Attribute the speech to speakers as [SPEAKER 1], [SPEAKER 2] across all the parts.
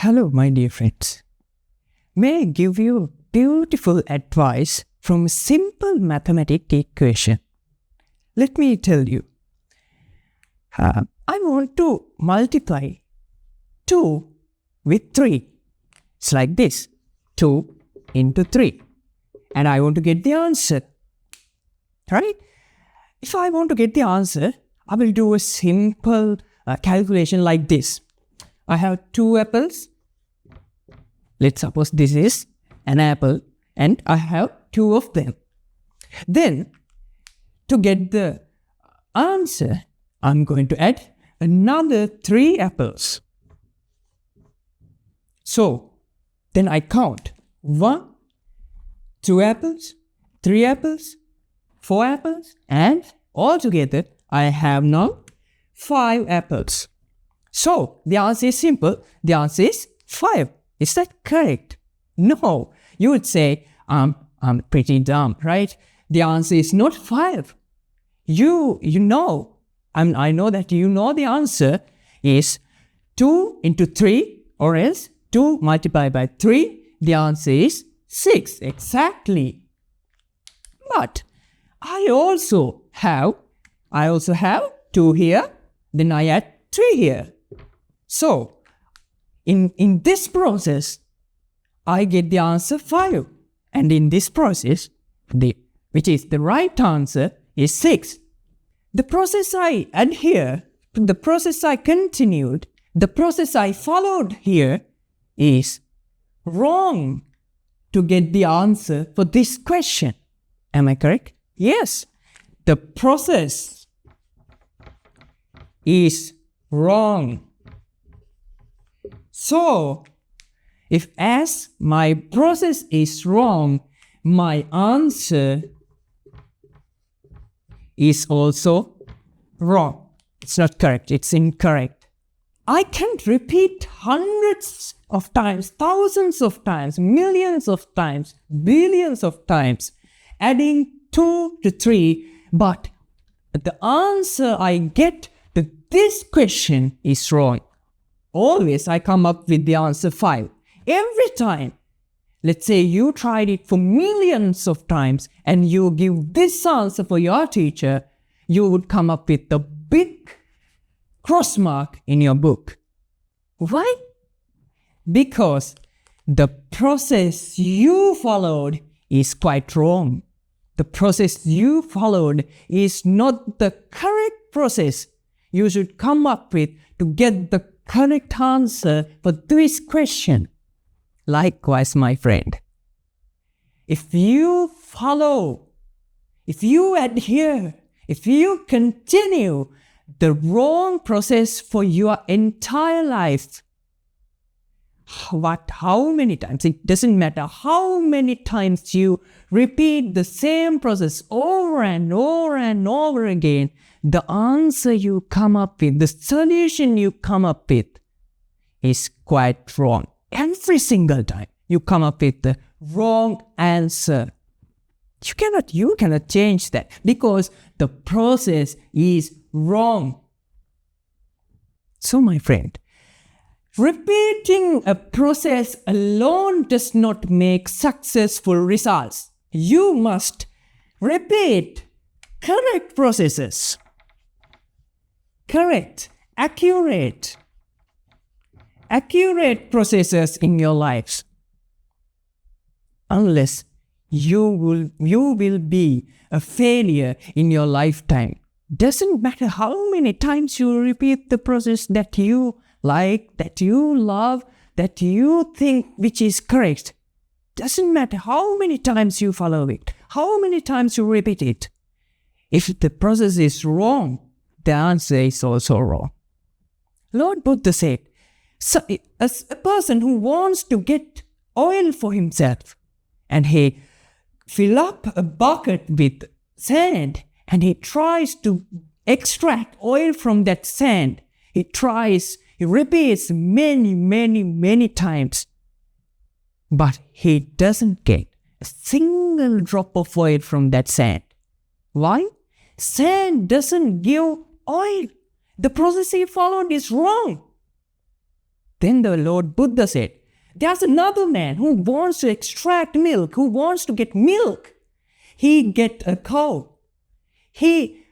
[SPEAKER 1] Hello, my dear friends. May I give you beautiful advice from a simple mathematical equation? Let me tell you. I want to multiply 2 with 3. It's like this. 2 into 3. And I want to get the answer. Right? If I want to get the answer, I will do a simple calculation like this. I have 2 apples. Let's suppose this is an apple and I have 2 of them. Then, to get the answer, I'm going to add another 3 apples. So, then I count 1, 2 apples, 3 apples, 4 apples, and altogether I have now 5 apples. So, the answer is simple. The answer is 5. Is that correct? No. You would say, I'm pretty dumb, right? The answer is not 5. You know, I know that you know the answer is 2 into 3 or else 2 multiplied by 3. The answer is 6. Exactly. But I also have 2 here. Then I add 3 here. So, in this process, I get the answer 5. And in this process, which is the right answer, is 6. The process I adhere, the process I continued, the process I followed here is wrong to get the answer for this question. Am I correct? Yes. The process is wrong. So, if as my process is wrong, my answer is also wrong. It's not correct, it's incorrect. I can repeat hundreds of times, thousands of times, millions of times, billions of times, adding 2 to 3, but the answer I get to this question is wrong. Always I come up with the answer 5. Every time. Let's say you tried it for millions of times and you give this answer for your teacher, you would come up with a big cross mark in your book. Why? Because the process you followed is quite wrong. The process you followed is not the correct process you should come up with to get the correct answer for this question. Likewise, my friend, if you follow, if you adhere, if you continue the wrong process for your entire life, how many times, it doesn't matter how many times you repeat the same process over and over and over again, the answer you come up with, the solution you come up with is quite wrong. Every single time you come up with the wrong answer. You cannot change that because the process is wrong. So my friend, repeating a process alone does not make successful results. You must repeat correct processes. Correct, accurate processes in your lives. Unless you will be a failure in your lifetime. Doesn't matter how many times you repeat the process that you like, that you love, that you think which is correct. Doesn't matter how many times you follow it, how many times you repeat it. If the process is wrong, the answer is also wrong. Lord Buddha said, so, as a person who wants to get oil for himself, and he fill up a bucket with sand, and he tries to extract oil from that sand. He repeats many times, but he doesn't get a single drop of oil from that sand. Why? Sand doesn't give oil. The process he followed is wrong. Then the Lord Buddha said, there's another man who wants to extract milk, who wants to get milk. He gets a cow. He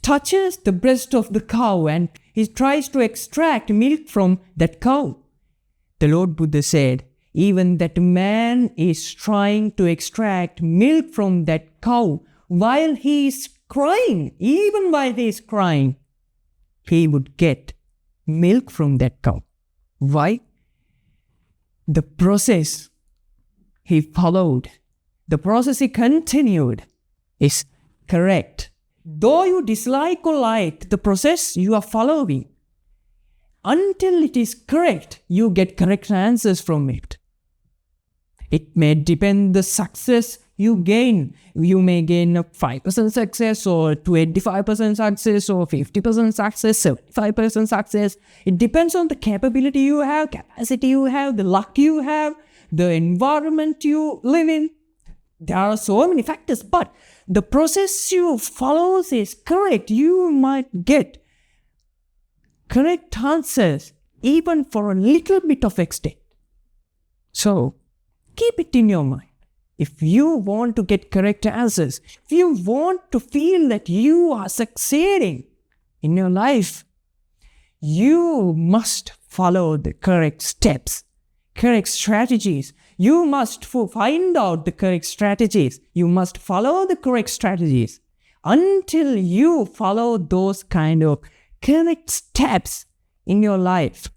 [SPEAKER 1] touches the breast of the cow and he tries to extract milk from that cow. The Lord Buddha said, even that man is trying to extract milk from that cow while he is crying, even while he is crying, he would get milk from that cow. Why? The process he followed, the process he continued is correct. Though you dislike or like the process you are following, until it is correct, you get correct answers from it. It may depend the success you gain. You may gain a 5% success or 25% success or 50% success, 75% success. It depends on the capability you have, capacity you have, the luck you have, the environment you live in. There are so many factors, but the process you follow is correct. You might get correct answers even for a little bit of extent. So, keep it in your mind. If you want to get correct answers, if you want to feel that you are succeeding in your life, you must follow the correct steps, correct strategies. You must find out the correct strategies. You must follow the correct strategies. Until you follow those kind of correct steps in your life,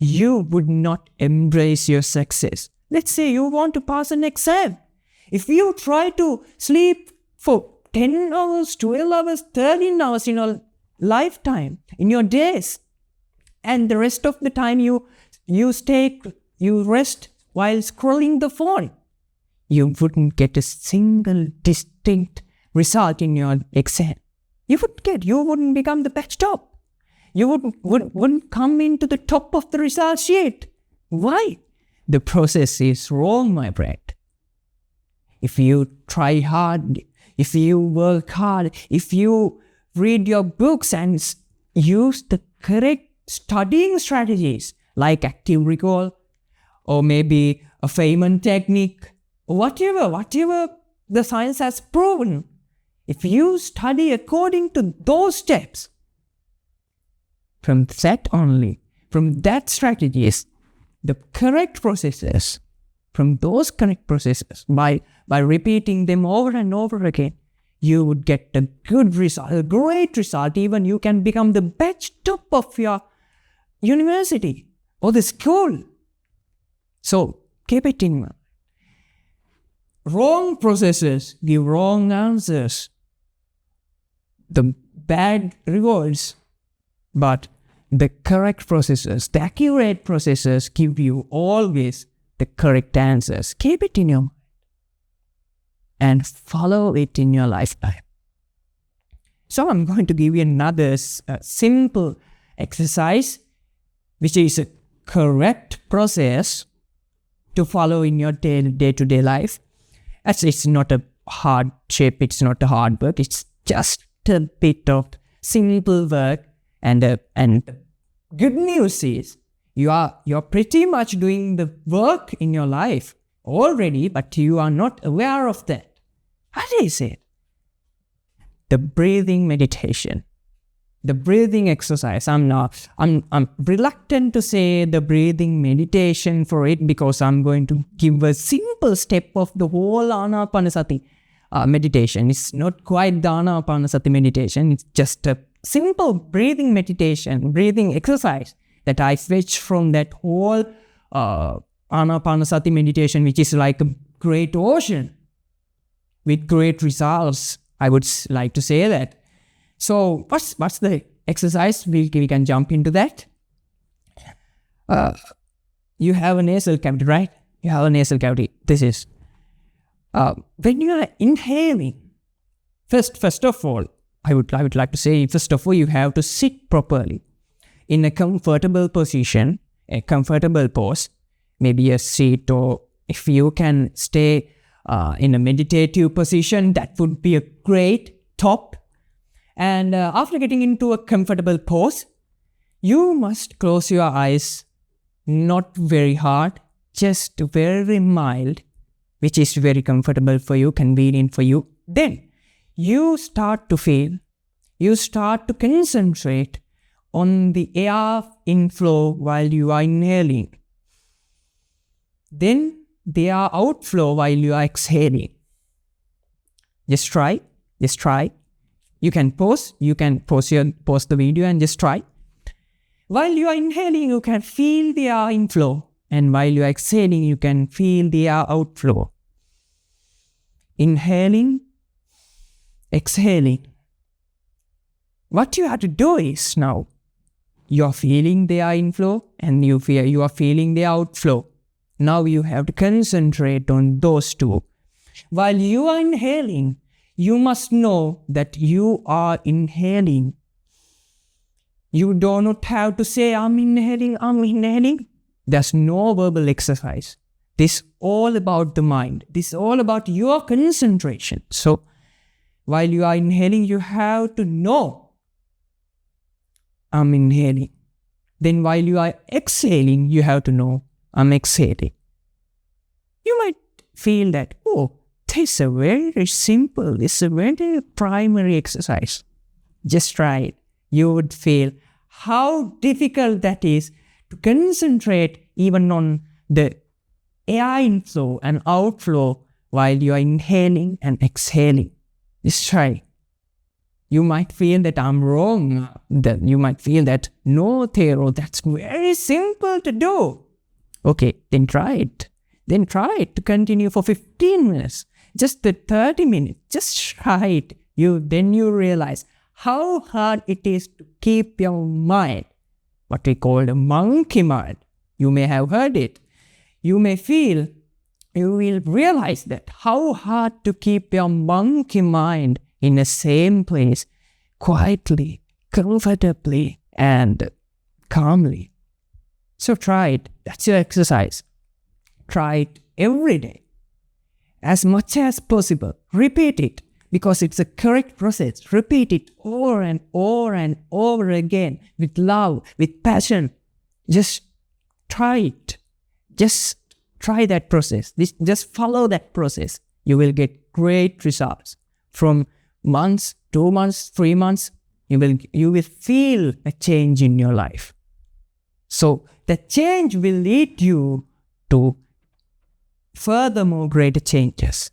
[SPEAKER 1] you would not embrace your success. Let's say you want to pass an exam. If you try to sleep for 10 hours, 12 hours, 13 hours in your lifetime, in your days, and the rest of the time you rest while scrolling the phone, you wouldn't get a single distinct result in your exam. You wouldn't become the best top. You wouldn't come into the top of the result sheet. Why? The process is wrong, my friend. If you try hard, if you work hard, if you read your books and use the correct studying strategies like active recall or maybe a Feynman technique, whatever the science has proven, if you study according to those steps, from that strategies, the correct processes, from those correct processes, by repeating them over and over again, you would get a good result, a great result. Even you can become the best top of your university or the school. So keep it in mind. Wrong processes give wrong answers. The bad rewards, but the correct processes, the accurate processes give you always the correct answers. Keep it in your mind and follow it in your lifetime. So I'm going to give you another simple exercise, which is a correct process to follow in your day-to-day life. As it's not a hardship, it's not a hard work, it's just a bit of simple work. And good news is you're pretty much doing the work in your life already, but you are not aware of that. What is it? The breathing meditation, the breathing exercise. I'm reluctant to say the breathing meditation for it because I'm going to give a simple step of the whole Anapanasati meditation. It's not quite the Anapanasati meditation. It's just a simple breathing meditation, breathing exercise that I fetch from that whole Anapanasati meditation, which is like a great ocean with great results. I would like to say that. So what's the exercise? We can jump into that. You have a nasal cavity, right? You have a nasal cavity. This is when you are inhaling. First of all, I would like to say, first of all, you have to sit properly in a comfortable position, a comfortable pose, maybe a seat, or if you can stay in a meditative position, that would be a great top. And after getting into a comfortable pose, you must close your eyes not very hard, just very mild, which is very comfortable for you, convenient for you. Then you start to concentrate on the air inflow while you are inhaling. Then the air outflow while you are exhaling. Just try. You can pause the video and just try. While you are inhaling, you can feel the air inflow. And while you are exhaling, you can feel the air outflow. Inhaling, exhaling. What you have to do is now, you are feeling the air inflow and you are feeling the outflow. Now you have to concentrate on those two. While you are inhaling, you must know that you are inhaling. You do not have to say, I'm inhaling. There's no verbal exercise. This is all about the mind. This is all about your concentration. So, while you are inhaling, you have to know, I'm inhaling. Then while you are exhaling, you have to know, I'm exhaling. You might feel that, this is a very simple, it's a very primary exercise. Just try it. You would feel how difficult that is to concentrate even on the air inflow and outflow while you are inhaling and exhaling. Just try. You might feel that I'm wrong. That you might feel that, no, Thero, that's very simple to do. Okay, then try it. Then try it to continue for 15 minutes. Just the 30 minutes. Just try it. Then you realize how hard it is to keep your mind, what we call the monkey mind. You may have heard it. You will realize that how hard to keep your monkey mind in the same place, quietly, comfortably, and calmly. So try it. That's your exercise. Try it every day. As much as possible. Repeat it. Because it's a correct process. Repeat it over and over and over again with love, with passion. Just try it. Just try that process. Just follow that process. You will get great results. From months, 2 months, 3 months, you will feel a change in your life. So the change will lead you to furthermore greater changes.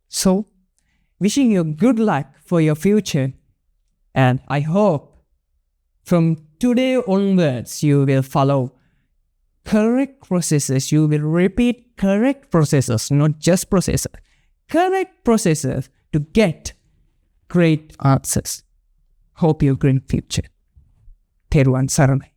[SPEAKER 1] So, wishing you good luck for your future, and I hope from today onwards you will follow correct processes. You will repeat correct processes, not just processes. Correct processes to get great answers. Hope you great future. Theruwan Saranai.